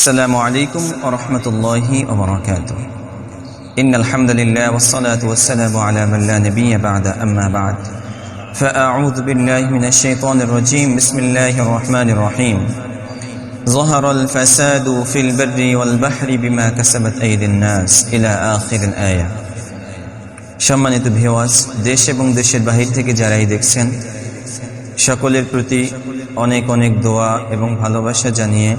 السلام عليكم ورحمة الله وبركاته. إن الحمد لله والصلاة والسلام على من لا نبي بعد أما بعد فأعوذ بالله من الشيطان الرجيم. بسم الله الرحمن الرحيم. ظهر الفساد في البر والبحر بما كسبت أيدي الناس إلى آخر الآية. সম্মানিত ভিউয়ার্স, দেশ এবং দেশের বাহির থেকে যারাই দেখছেন সকলের প্রতি অনেক অনেক দোয়া এবং ভালোবাসা জানিয়ে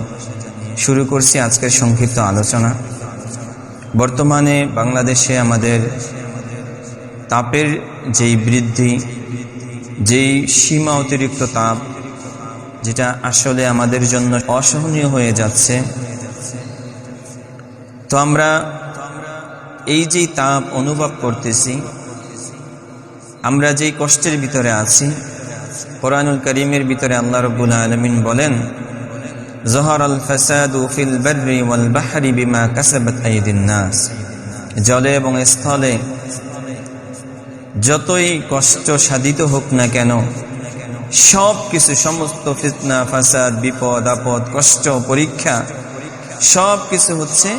শুরু করছি আজকের সংক্ষিপ্ত আলোচনা। বর্তমানে বাংলাদেশে আমাদের তাপের যেই বৃদ্ধি, যেই সীমা অতিরিক্ত তাপ, যেটা আসলে আমাদের জন্য অসহনীয় হয়ে যাচ্ছে। তো আমরা এই যেই তাপ অনুভব করতেছি, আমরা যেই কষ্টের ভিতরে আছি, কোরআনুল কারীমের ভিতরে আল্লাহ রাব্বুল আলামিন বলেন, যহরাল ফাসাদু ফিল বাররি ওয়াল বাহরি বিমা কাসাবাত আইদিন নাস। জলে এবং স্থলে যতই কষ্ট সাধিত হোক না কেন, সব কিছু, সমস্ত ফিতনা, ফাসাদ, বিপদ আপদ, কষ্ট, পরীক্ষা, সব কিছু হচ্ছে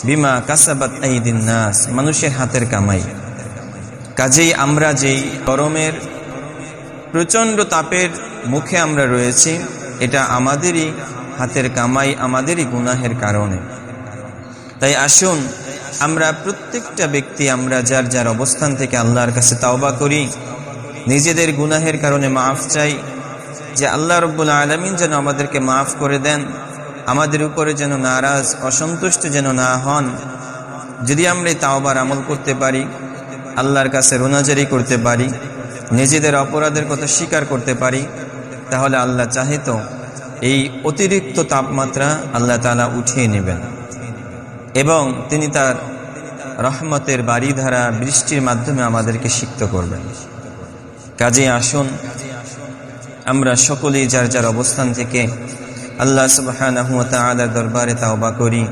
বিমা কাসাবাত আইদিন নাস, মানুষের হাতের কামাই। কাজেই আমরা যেই গরমের প্রচণ্ড তাপের মুখে আমরা রয়েছি, এটা আমাদেরই হাতের কামাই, আমাদেরই গুনাহের কারণে। তাই আসুন আমরা প্রত্যেকটা ব্যক্তি আমরা যার যার অবস্থান থেকে আল্লাহর কাছে তাওবা করি, নিজেদের গুনাহের কারণে মাফ চাই, যে আল্লাহ রাব্বুল আলামিন যেন আমাদেরকে মাফ করে দেন, আমাদের উপরে যেন নারাজ, অসন্তুষ্ট যেন না হন। যদি আমরা এই তাওবার আমল করতে পারি, আল্লাহর কাছে রোনাজারি করতে পারি, নিজেদের অপরাধের কথা স্বীকার করতে পারি, তাহলে আল্লাহ চাহে তো এই অতিরিক্ত তাপমাত্রা আল্লাহ তাআলা উঠিয়ে নেবেন এবং তিনি তার রহমতের বারিধারা বৃষ্টির মাধ্যমে আমাদেরকে সিক্ত করবেন। কাজে আসুন আমরা সকলেই যার যার অবস্থান থেকে আল্লাহ সুবহানাহু ওয়া তাআলার দরবারে তাওবা করি,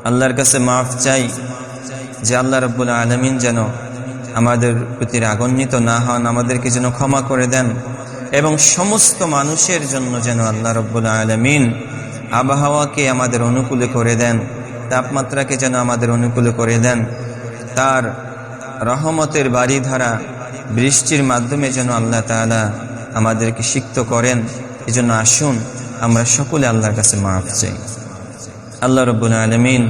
আল্লাহর কাছে মাফ চাই, যে আল্লাহ রাব্বুল আলামিন যেন আমাদের প্রতি রাগান্বিত না হন, আমাদেরকে যেন ক্ষমা করে দেন এবং সমস্ত মানুষের জন্য যেন আল্লাহ রাব্বুল আলামিন আবহাওয়াকে আমাদের অনুকূলে করে দেন, তাপমাত্রাকে যেন আমাদের অনুকূলে করে দেন, তার রহমতের বারিধারা বৃষ্টির মাধ্যমে যেন আল্লাহ তাআলা আমাদেরকে সিক্ত করেন। এজন্য আসুন আমরা সকলে আল্লাহর কাছে মাফ চাই। আল্লাহ রাব্বুল আলামিন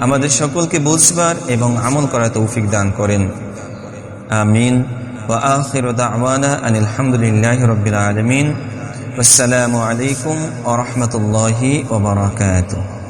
আমাদের সকলকে বুঝবার এবং আমল করার তৌফিক দান করেন। আমিন। ওয়া আখিরু দাওয়ানা আনিল হামদুলিল্লাহি রাব্বিল আলামিন। ওয়াসসালামু আলাইকুম ওয়া রাহমাতুল্লাহি ওয়া বারাকাতুহু।